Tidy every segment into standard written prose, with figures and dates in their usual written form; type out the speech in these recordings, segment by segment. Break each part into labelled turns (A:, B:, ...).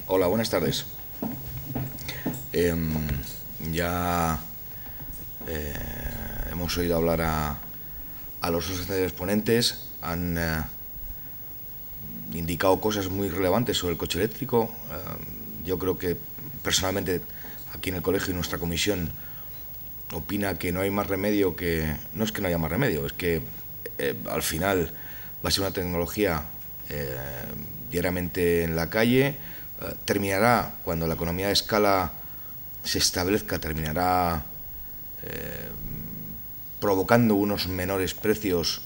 A: Hola, buenas tardes. Ya hemos oído hablar a los dos ponentes, han indicado cosas muy relevantes sobre el coche eléctrico. Yo creo que personalmente aquí en el colegio y nuestra comisión opina que no hay más remedio que... No es que no haya más remedio, es que al final va a ser una tecnología diariamente en la calle. Terminará cuando la economía de escala se establezca, terminará provocando unos menores precios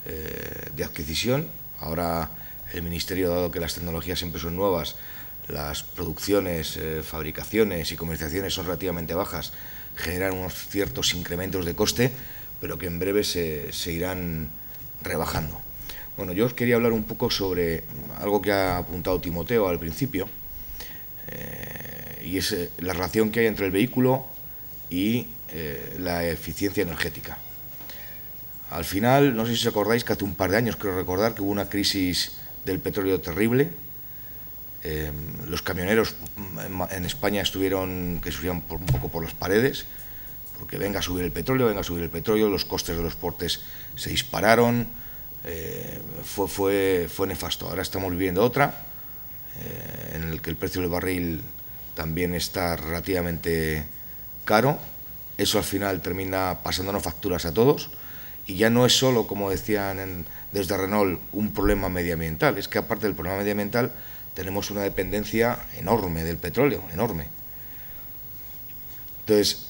A: de adquisición. Ahora el Ministerio, dado que las tecnologías siempre son nuevas, las producciones, fabricaciones y comercializaciones son relativamente bajas, generan unos ciertos incrementos de coste, pero que en breve se irán rebajando. Bueno, yo os quería hablar un poco sobre algo que ha apuntado Timoteo al principio, y es la relación que hay entre el vehículo y la eficiencia energética. Al final, no sé si os acordáis que hace un par de años, creo recordar, que hubo una crisis del petróleo terrible. Los camioneros en España estuvieron que subían un poco por las paredes, porque venga a subir el petróleo, los costes de los portes se dispararon, fue nefasto. Ahora estamos viviendo otra, en el que el precio del barril también está relativamente caro. Eso al final termina pasándonos facturas a todos, y ya no es solo, como decían desde Renault, un problema medioambiental, es que aparte del problema medioambiental tenemos una dependencia enorme del petróleo, enorme. Entonces,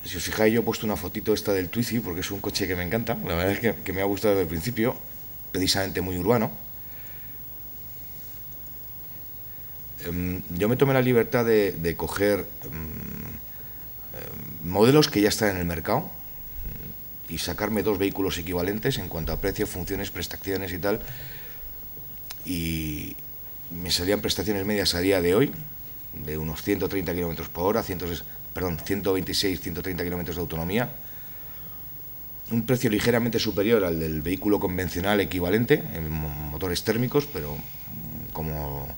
A: si os fijáis, yo he puesto una fotito esta del Twizy porque es un coche que me encanta, la verdad es que me ha gustado desde el principio, precisamente muy urbano. Yo me tomé la libertad de coger modelos que ya están en el mercado y sacarme dos vehículos equivalentes en cuanto a precio, funciones, prestaciones y tal, y me salían prestaciones medias a día de hoy de unos 130 km por hora, 126, 130 km de autonomía, un precio ligeramente superior al del vehículo convencional equivalente en motores térmicos, pero como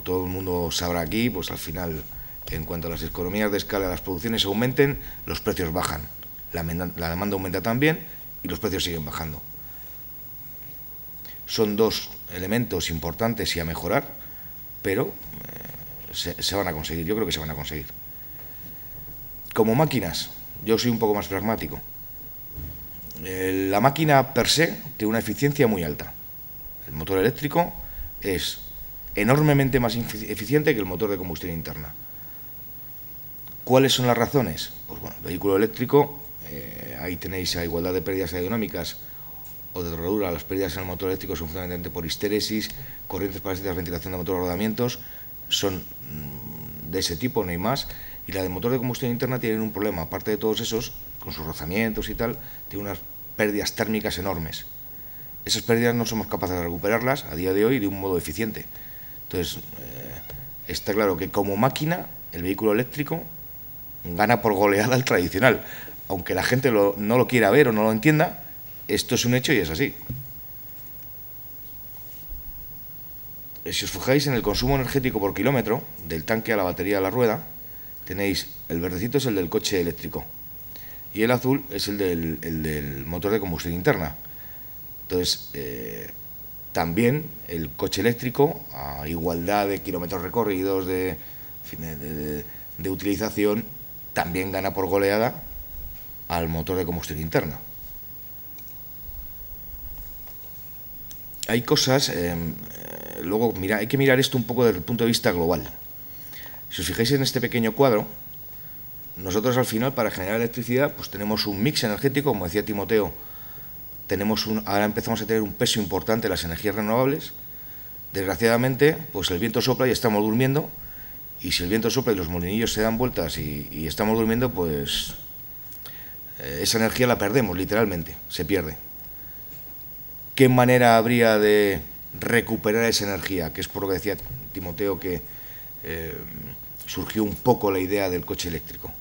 A: todo el mundo sabrá aquí, pues al final, en cuanto a las economías de escala, las producciones aumenten, los precios bajan, la demanda aumenta también y los precios siguen bajando. Son dos elementos importantes y a mejorar, pero se van a conseguir, yo creo que se van a conseguir. Como máquinas, yo soy un poco más pragmático. La máquina per se tiene una eficiencia muy alta. El motor eléctrico es enormemente más eficiente que el motor de combustión interna. ¿Cuáles son las razones? Pues bueno, el vehículo eléctrico, ahí tenéis a igualdad de pérdidas aerodinámicas o de rodadura. Las pérdidas en el motor eléctrico son fundamentalmente por histéresis, corrientes parasitas, ventilación de motor, rodamientos, son de ese tipo, no hay más. Y la del motor de combustión interna tiene un problema, aparte de todos esos, con sus rozamientos y tal, tiene unas pérdidas térmicas enormes. Esas pérdidas no somos capaces de recuperarlas a día de hoy de un modo eficiente. Entonces, está claro que como máquina, el vehículo eléctrico gana por goleada al tradicional. Aunque la gente no lo quiera ver o no lo entienda, esto es un hecho y es así. Si os fijáis en el consumo energético por kilómetro, del tanque a la batería a la rueda, tenéis el verdecito es el del coche eléctrico y el azul es el del motor de combustión interna. Entonces, también el coche eléctrico, a igualdad de kilómetros recorridos, de utilización, también gana por goleada al motor de combustión interna. Hay cosas, luego hay que mirar esto un poco desde el punto de vista global. Si os fijáis en este pequeño cuadro, nosotros al final, para generar electricidad, pues tenemos un mix energético, como decía Timoteo, ahora empezamos a tener un peso importante en las energías renovables. Desgraciadamente, pues el viento sopla y estamos durmiendo, y si el viento sopla y los molinillos se dan vueltas y estamos durmiendo, pues esa energía la perdemos, literalmente, se pierde. ¿Qué manera habría de recuperar esa energía? Que es por lo que decía Timoteo que surgió un poco la idea del coche eléctrico.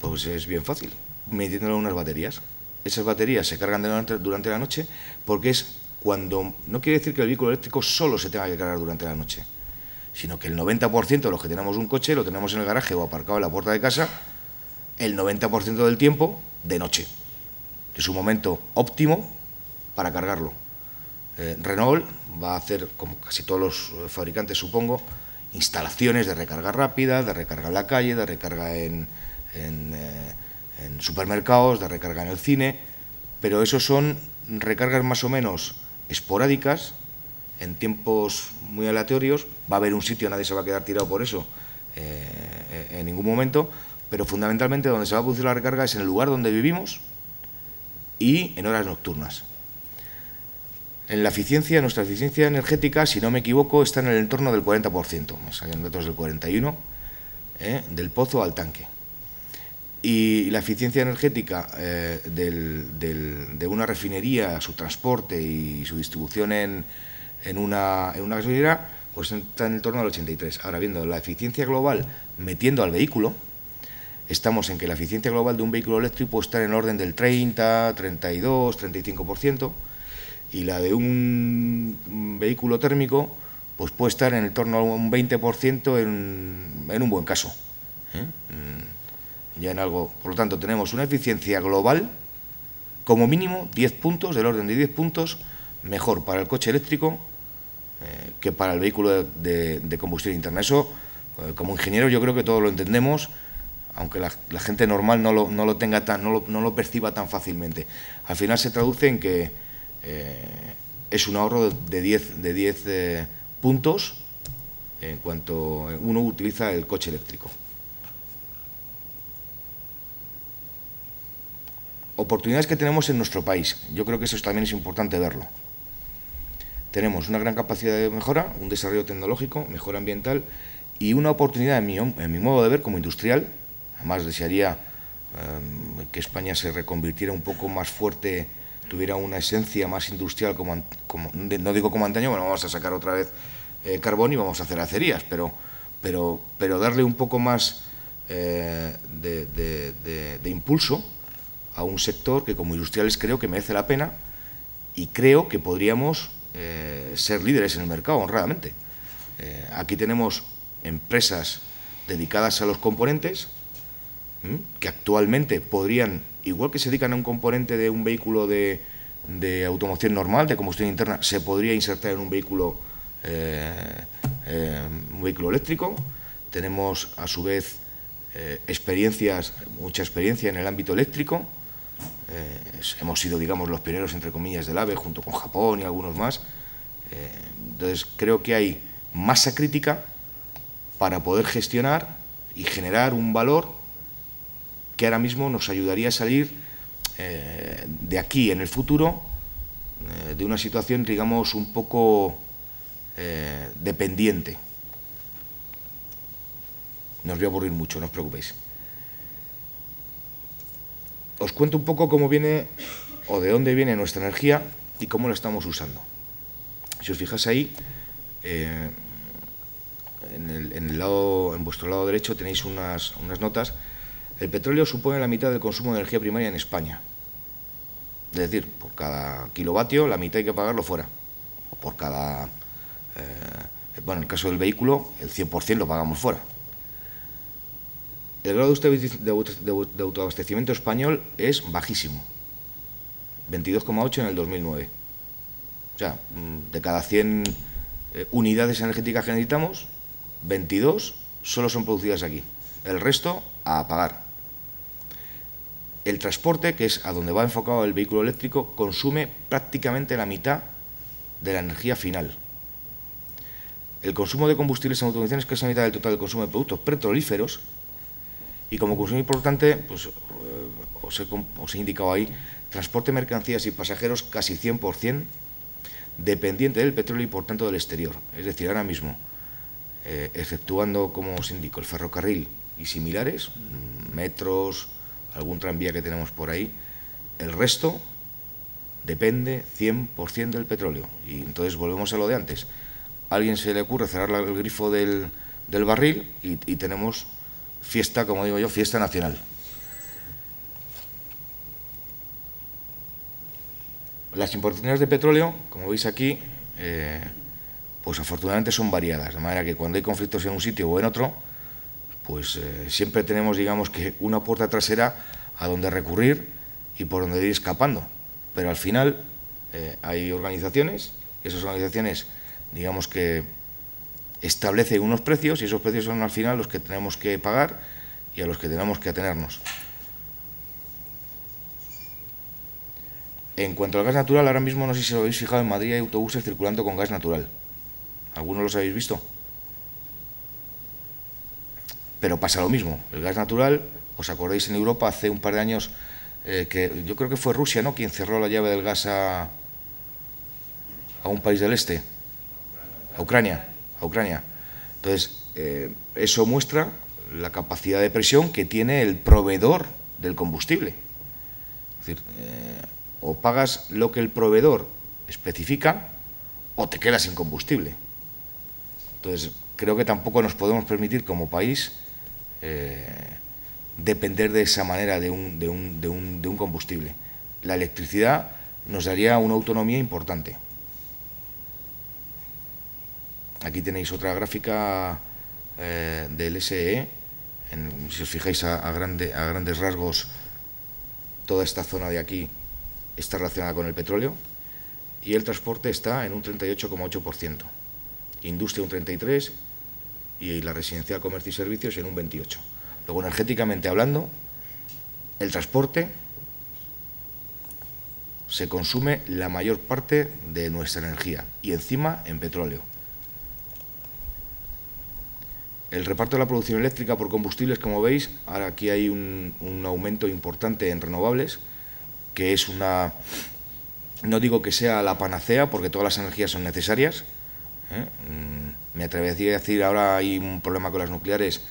A: Pues es bien fácil, metiéndolo en unas baterías. Esas baterías se cargan durante la noche, porque es cuando... No quiere decir que el vehículo eléctrico solo se tenga que cargar durante la noche. sino que el 90% de los que tenemos un coche lo tenemos en el garaje o aparcado en la puerta de casa el 90% del tiempo de noche. Es un momento óptimo para cargarlo. Renault va a hacer, como casi todos los fabricantes supongo, instalaciones de recarga rápida, de recarga en la calle, de recarga en supermercados, de recarga en el cine, pero esos son recargas más o menos esporádicas, en tiempos muy aleatorios. Va a haber un sitio, nadie se va a quedar tirado por eso en ningún momento, pero fundamentalmente donde se va a producir la recarga es en el lugar donde vivimos y en horas nocturnas. En la eficiencia, nuestra eficiencia energética, si no me equivoco, está en el entorno del 40%, me salen datos del 41%, del pozo al tanque. Y la eficiencia energética de una refinería, su transporte y su distribución en una gasolinera, pues está en el torno al 83%. Ahora, viendo la eficiencia global metiendo al vehículo, estamos en que la eficiencia global de un vehículo eléctrico puede estar en el orden del 30, 32, 35%, y la de un vehículo térmico pues puede estar en el torno a un 20% en un buen caso. Ya en algo, por lo tanto, tenemos una eficiencia global, como mínimo 10 puntos, del orden de 10 puntos, mejor para el coche eléctrico que para el vehículo de combustión interna. Eso, como ingeniero, yo creo que todos lo entendemos, aunque la gente normal no lo perciba tan fácilmente. Al final se traduce en que es un ahorro de 10 puntos en cuanto uno utiliza el coche eléctrico. Oportunidades que tenemos en nuestro país. Yo creo que eso también es importante verlo. Tenemos una gran capacidad de mejora, un desarrollo tecnológico, mejora ambiental y una oportunidad, en mi modo de ver, como industrial. Además, desearía que España se reconvirtiera un poco más fuerte, tuviera una esencia más industrial, no digo como antaño, bueno, vamos a sacar otra vez carbón y vamos a hacer acerías, pero darle un poco más de impulso a un sector que como industriales creo que merece la pena y creo que podríamos ser líderes en el mercado, honradamente. Aquí tenemos empresas dedicadas a los componentes que actualmente podrían, igual que se dedican a un componente de un vehículo de automoción normal, de combustión interna, se podría insertar en un vehículo eléctrico. Tenemos, a su vez, mucha experiencia en el ámbito eléctrico. Hemos sido, digamos, los pioneros, entre comillas, del AVE, junto con Japón y algunos más. Entonces, creo que hay masa crítica para poder gestionar y generar un valor que ahora mismo nos ayudaría a salir de aquí en el futuro de una situación, digamos, un poco dependiente. No os voy a aburrir mucho, no os preocupéis. Os cuento un poco cómo viene o de dónde viene nuestra energía y cómo la estamos usando. Si os fijáis ahí, en vuestro lado derecho tenéis unas notas. El petróleo supone la mitad del consumo de energía primaria en España. Es decir, por cada kilovatio, la mitad hay que pagarlo fuera. O por cada... bueno, en el caso del vehículo, el 100% lo pagamos fuera. El grado de autoabastecimiento español es bajísimo. 22,8 en el 2009. O sea, de cada 100 unidades energéticas que necesitamos, 22 solo son producidas aquí. El resto, a pagar. El transporte, que es a donde va enfocado el vehículo eléctrico, consume prácticamente la mitad de la energía final. El consumo de combustibles en automoción es casi la mitad del total del consumo de productos petrolíferos. Y como consumo importante, pues os he indicado ahí, transporte de mercancías y pasajeros casi 100%, dependiente del petróleo y por tanto del exterior. Es decir, ahora mismo, exceptuando, como os indico, el ferrocarril y similares, metros, algún tranvía que tenemos por ahí, el resto depende 100% del petróleo. Y entonces volvemos a lo de antes. A alguien se le ocurre cerrar el grifo del barril y tenemos fiesta, como digo yo, fiesta nacional. Las importaciones de petróleo, como veis aquí, pues afortunadamente son variadas, de manera que cuando hay conflictos en un sitio o en otro, pues siempre tenemos, digamos, que una puerta trasera a donde recurrir y por donde ir escapando. Pero al final hay organizaciones, y esas organizaciones, digamos que establecen unos precios, y esos precios son al final los que tenemos que pagar y a los que tenemos que atenernos. En cuanto al gas natural, ahora mismo, no sé si os habéis fijado, en Madrid hay autobuses circulando con gas natural. ¿Algunos los habéis visto? Pero pasa lo mismo. El gas natural, ¿os acordáis en Europa hace un par de años que yo creo que fue Rusia, ¿no?, quien cerró la llave del gas a un país del este? A Ucrania. Entonces, eso muestra la capacidad de presión que tiene el proveedor del combustible. Es decir, o pagas lo que el proveedor especifica o te quedas sin combustible. Entonces, creo que tampoco nos podemos permitir como país depender de esa manera de un combustible. La electricidad nos daría una autonomía importante. Aquí tenéis otra gráfica del SEE. Si os fijáis a grandes rasgos, toda esta zona de aquí está relacionada con el petróleo y el transporte está en un 38,8%, industria un 33% y la residencial, comercio y servicios en un 28%. Luego, energéticamente hablando, el transporte se consume la mayor parte de nuestra energía y encima en petróleo. El reparto de la producción eléctrica por combustibles, como veis, ahora aquí hay un aumento importante en renovables, que es una... No digo que sea la panacea, porque todas las energías son necesarias. Me atrevería a decir, ahora hay un problema con las nucleares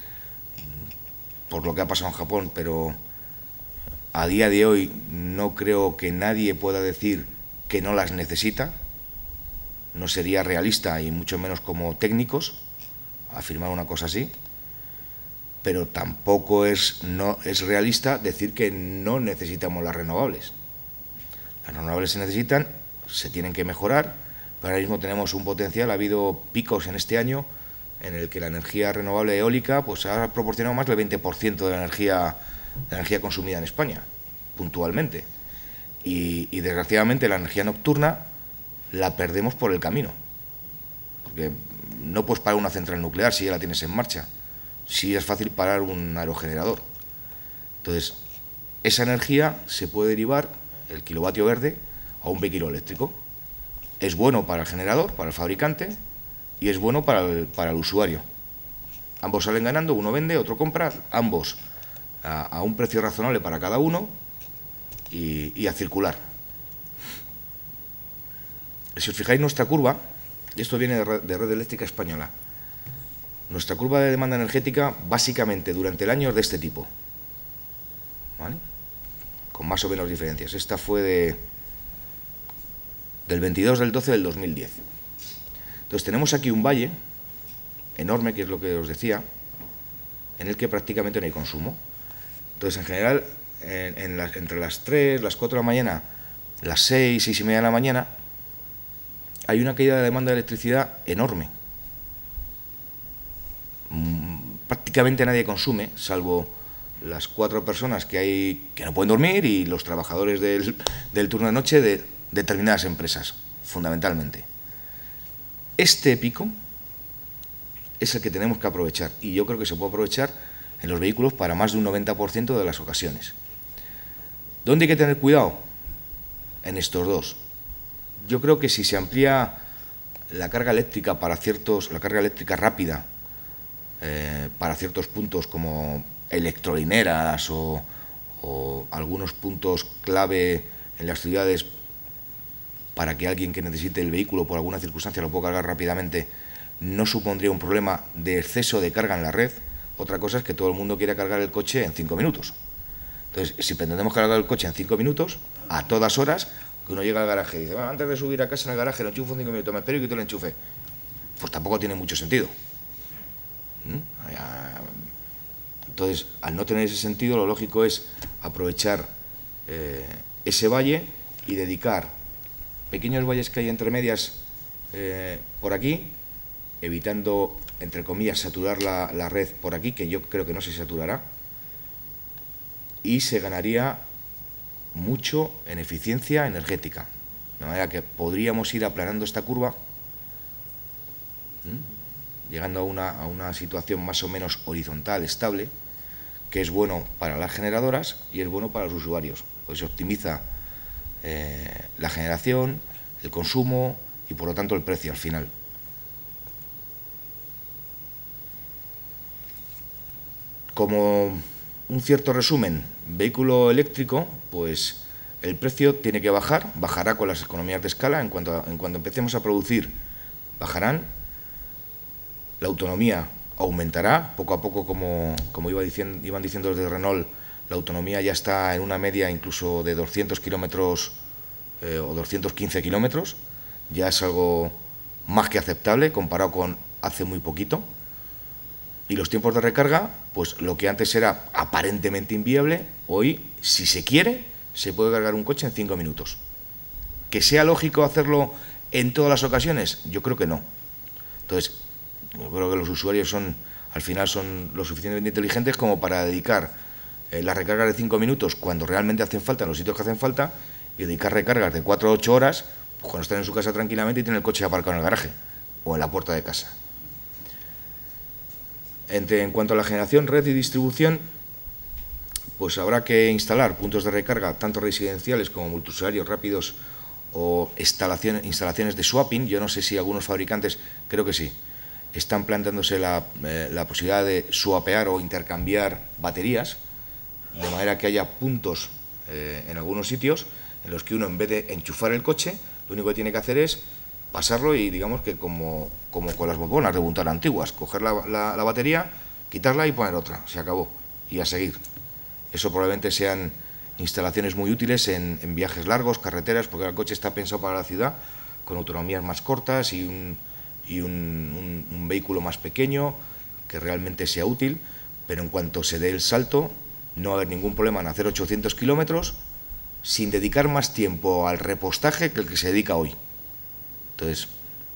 A: por lo que ha pasado en Japón, pero a día de hoy no creo que nadie pueda decir que no las necesita. No sería realista, y mucho menos como técnicos, afirmar una cosa así, pero tampoco es realista decir que no necesitamos las renovables. Las renovables se necesitan, se tienen que mejorar, pero ahora mismo tenemos un potencial. Ha habido picos en este año en el que la energía renovable eólica pues ha proporcionado más del 20% de la energía consumida en España, puntualmente. Y desgraciadamente la energía nocturna la perdemos por el camino, porque no puedes parar una central nuclear si ya la tienes en marcha. Sí es fácil parar un aerogenerador. Entonces, esa energía se puede derivar, el kilovatio verde, a un vehículo eléctrico. Es bueno para el generador, para el fabricante, y es bueno para el usuario. Ambos salen ganando, uno vende, otro compra, ambos a un precio razonable para cada uno y a circular. Si os fijáis, nuestra curva, y esto viene de Red Eléctrica Española, nuestra curva de demanda energética básicamente durante el año es de este tipo, ¿vale?, con más o menos diferencias. Esta fue del 22 del 12 del 2010. Entonces tenemos aquí un valle enorme, que es lo que os decía, en el que prácticamente no hay consumo. Entonces, en general, entre las 3, las 4 de la mañana, las 6, 6 y media de la mañana, hay una caída de demanda de electricidad enorme. Prácticamente nadie consume, salvo las 4 personas que hay que no pueden dormir y los trabajadores del turno de noche de determinadas empresas, fundamentalmente. Este pico es el que tenemos que aprovechar, y yo creo que se puede aprovechar en los vehículos para más de un 90% de las ocasiones. ¿Dónde hay que tener cuidado? En estos dos. Yo creo que si se amplía la carga eléctrica la carga eléctrica rápida, para ciertos puntos como electrolineras o algunos puntos clave en las ciudades, para que alguien que necesite el vehículo por alguna circunstancia lo pueda cargar rápidamente, no supondría un problema de exceso de carga en la red. Otra cosa es que todo el mundo quiera cargar el coche en 5 minutos. Entonces, si pretendemos cargar el coche en 5 minutos, a todas horas, que uno llega al garaje y dice, bueno, antes de subir a casa en el garaje lo enchufo en 5 minutos, me espero y quito el enchufe, pues tampoco tiene mucho sentido. Entonces, al no tener ese sentido, lo lógico es aprovechar ese valle y dedicar pequeños valles que hay entre medias por aquí, evitando, entre comillas, saturar la red por aquí, que yo creo que no se saturará, y se ganaría mucho en eficiencia energética, de manera que podríamos ir aplanando esta curva, llegando a una situación más o menos horizontal, estable, que es bueno para las generadoras y es bueno para los usuarios, pues se optimiza la generación, el consumo y por lo tanto el precio al final. Como un cierto resumen, vehículo eléctrico, pues el precio tiene que bajar, bajará con las economías de escala, en cuanto empecemos a producir, bajarán, la autonomía aumentará, poco a poco, como iban diciendo desde Renault, la autonomía ya está en una media incluso de 200 kilómetros o 215 kilómetros, ya es algo más que aceptable comparado con hace muy poquito. Y los tiempos de recarga, pues lo que antes era aparentemente inviable, hoy, si se quiere, se puede cargar un coche en 5 minutos. ¿Que sea lógico hacerlo en todas las ocasiones? Yo creo que no. Entonces, yo creo que los usuarios al final son lo suficientemente inteligentes como para dedicar las recargas de 5 minutos cuando realmente hacen falta, en los sitios que hacen falta, y dedicar recargas de 4 o 8 horas pues cuando están en su casa tranquilamente y tienen el coche aparcado en el garaje o en la puerta de casa. En cuanto a la generación, red y distribución, pues habrá que instalar puntos de recarga, tanto residenciales como multiusuarios rápidos o instalaciones de swapping. Yo no sé si algunos fabricantes, creo que sí, están planteándose la posibilidad de swapear o intercambiar baterías, de manera que haya puntos en algunos sitios en los que uno, en vez de enchufar el coche, lo único que tiene que hacer es pasarlo y, digamos que como con las bombonas de Buntar antiguas, coger la batería, quitarla y poner otra, se acabó, y a seguir. Eso probablemente sean instalaciones muy útiles en viajes largos, carreteras, porque el coche está pensado para la ciudad, con autonomías más cortas y un vehículo más pequeño, que realmente sea útil, pero en cuanto se dé el salto, no va a haber ningún problema en hacer 800 kilómetros sin dedicar más tiempo al repostaje que el que se dedica hoy. Entonces,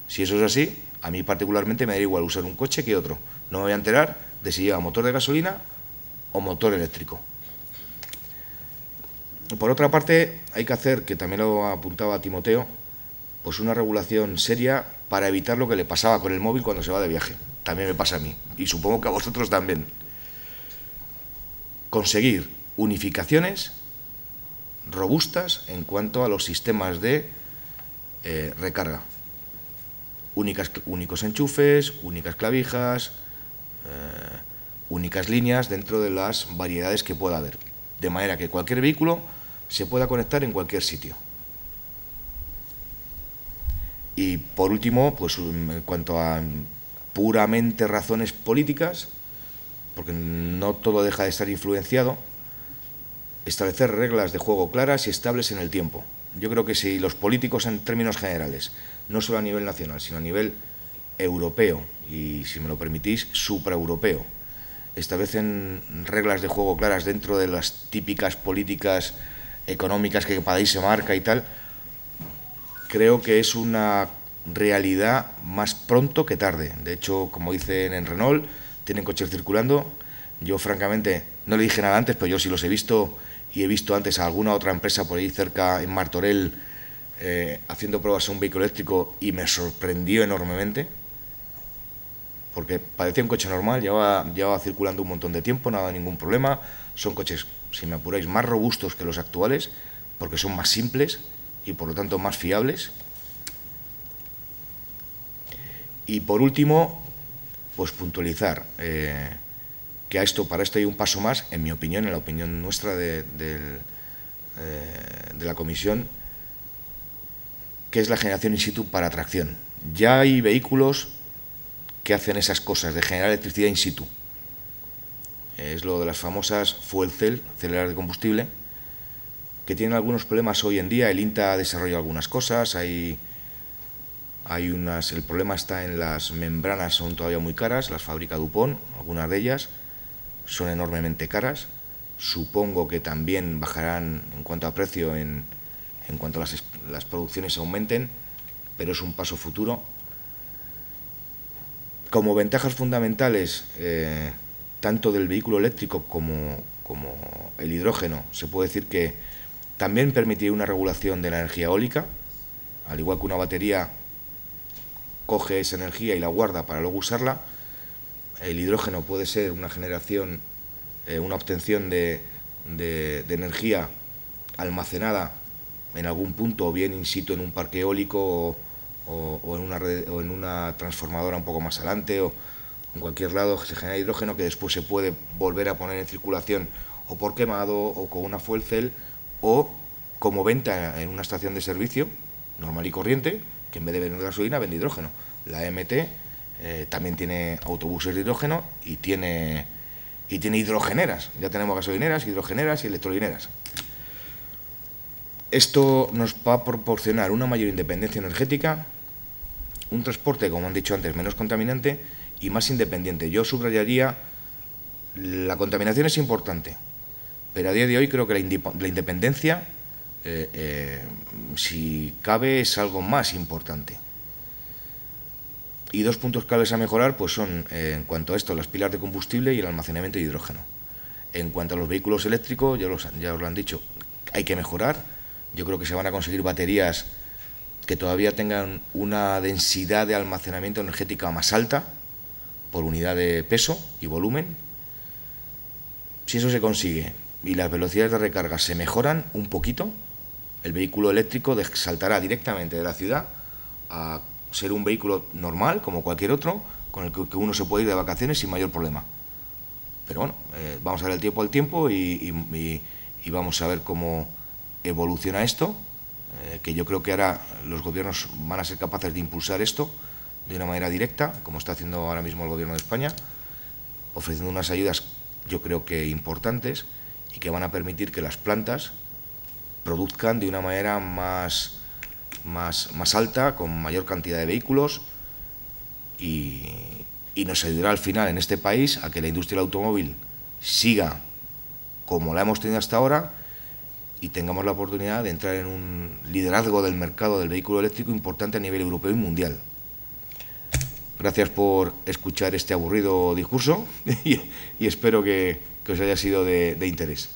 A: si eso es así, a mí particularmente me da igual usar un coche que otro. No me voy a enterar de si lleva motor de gasolina o motor eléctrico. Por otra parte, hay que hacer, que también lo apuntaba Timoteo, pues una regulación seria para evitar lo que le pasaba con el móvil cuando se va de viaje. También me pasa a mí, y supongo que a vosotros también. Conseguir unificaciones robustas en cuanto a los sistemas de recarga. Únicos enchufes, únicas clavijas, únicas líneas dentro de las variedades que pueda haber. De manera que cualquier vehículo se pueda conectar en cualquier sitio. Y por último, pues en cuanto a puramente razones políticas, porque no todo deja de estar influenciado, establecer reglas de juego claras y estables en el tiempo. Yo creo que si los políticos, en términos generales, no solo a nivel nacional, sino a nivel europeo y, si me lo permitís, supraeuropeo, establecen reglas de juego claras dentro de las típicas políticas económicas que cada país se marca y tal, creo que es una realidad más pronto que tarde. De hecho, como dicen en Renault, tienen coches circulando. Yo, francamente, no le dije nada antes, pero yo sí los he visto, y he visto antes a alguna otra empresa por ahí cerca, en Martorell, haciendo pruebas a un vehículo eléctrico, y me sorprendió enormemente, porque parecía un coche normal, llevaba circulando un montón de tiempo, no ha dado ningún problema. Son coches, si me apuráis, más robustos que los actuales, porque son más simples y por lo tanto más fiables. Y por último, pues puntualizar que para esto hay un paso más, en mi opinión, en la opinión nuestra de la comisión, que es la generación in situ para tracción. Ya hay vehículos que hacen esas cosas de generar electricidad in situ. Es lo de las famosas fuel cell, células de combustible, que tienen algunos problemas hoy en día. El INTA ha desarrollado algunas cosas, el problema está en las membranas, son todavía muy caras, las fabrica DuPont, algunas de ellas son enormemente caras. Supongo que también bajarán en cuanto a precio en cuanto las producciones aumenten, pero es un paso futuro. Como ventajas fundamentales, tanto del vehículo eléctrico como el hidrógeno, se puede decir que también permitiría una regulación de la energía eólica, al igual que una batería coge esa energía y la guarda para luego usarla. El hidrógeno puede ser una generación, una obtención de energía almacenada en algún punto, o bien in situ en un parque eólico o en una transformadora un poco más adelante, o en cualquier lado se genera hidrógeno que después se puede volver a poner en circulación o por quemado o con una fuel cell o como venta en una estación de servicio normal y corriente, que en vez de vender gasolina vende hidrógeno. La MT también tiene autobuses de hidrógeno y tiene hidrogeneras. Ya tenemos gasolineras, hidrogeneras y electrolineras. Esto nos va a proporcionar una mayor independencia energética, un transporte, como han dicho antes, menos contaminante y más independiente. Yo subrayaría, la contaminación es importante, pero a día de hoy creo que la independencia, si cabe, es algo más importante. Y dos puntos claves a mejorar pues son, en cuanto a esto, las pilas de combustible y el almacenamiento de hidrógeno. En cuanto a los vehículos eléctricos, ya os lo han dicho, hay que mejorar. Yo creo que se van a conseguir baterías que todavía tengan una densidad de almacenamiento energética más alta por unidad de peso y volumen. Si eso se consigue y las velocidades de recarga se mejoran un poquito, el vehículo eléctrico saltará directamente de la ciudad a ser un vehículo normal, como cualquier otro, con el que uno se puede ir de vacaciones sin mayor problema. Pero bueno, vamos a ver el tiempo al tiempo y vamos a ver cómo evoluciona esto, que yo creo que ahora los gobiernos van a ser capaces de impulsar esto de una manera directa, como está haciendo ahora mismo el Gobierno de España, ofreciendo unas ayudas, yo creo que importantes, y que van a permitir que las plantas produzcan de una manera más alta, con mayor cantidad de vehículos, y nos ayudará al final en este país a que la industria del automóvil siga como la hemos tenido hasta ahora y tengamos la oportunidad de entrar en un liderazgo del mercado del vehículo eléctrico importante a nivel europeo y mundial. Gracias por escuchar este aburrido discurso y espero que os haya sido de interés.